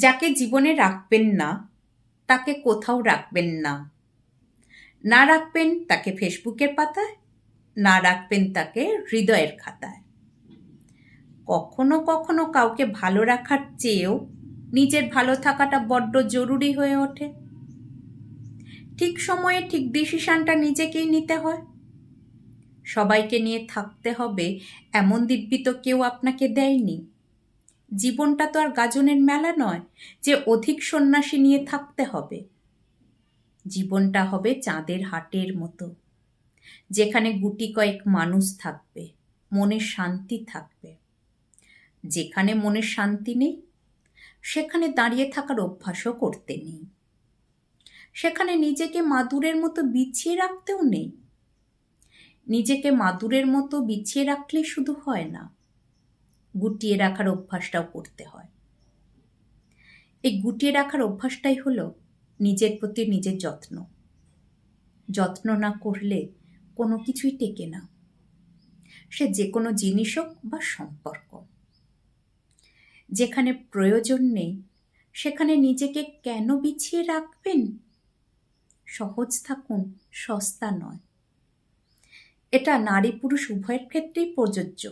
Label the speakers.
Speaker 1: যাকে জীবনে রাখবেন না তাকে কোথাও রাখবেন না, না রাখবেন তাকে ফেসবুকের পাতায়, না রাখবেন তাকে হৃদয়ের খাতায়। কখনো কখনো কাউকে ভালো রাখার চেয়েও নিজের ভালো থাকাটা বড্ড জরুরি হয়ে ওঠে। ঠিক সময়ে ঠিক ডিসিশনটা নিজেকেই নিতে হয়। সবাইকে নিয়ে থাকতে হবে এমন দিব্যি তো কেউ আপনাকে দেয়নি। জীবনটা তো আর গাজনের মেলা নয় যে অধিক সন্ন্যাসী নিয়ে থাকতে হবে। জীবনটা হবে চাঁদের হাটের মতো, যেখানে গুটি কয়েক মানুষ থাকবে, মনের শান্তি থাকবে। যেখানে মনের শান্তি নেই সেখানে দাঁড়িয়ে থাকার অভ্যাসও করতে নেই। সেখানে নিজেকে মাদুরের মতো বিছিয়ে রাখতেও নেই। নিজেকে মাদুরের মতো বিছিয়ে রাখলে শুধু হয় না, গুটিয়ে রাখার অভ্যাসটাও করতে হয়। এই গুটিয়ে রাখার অভ্যাসটাই হলো নিজের প্রতি নিজের যত্ন। যত্ন না করলে কোনো কিছুই টেকে না, সে যে কোনো জিনিস হোক বা সম্পর্ক। যেখানে প্রয়োজন নেই সেখানে নিজেকে কেন বিছিয়ে রাখবেন? সহজ থাকুন, সস্তা নয়। এটা নারী পুরুষ উভয়ের ক্ষেত্রেই প্রযোজ্য।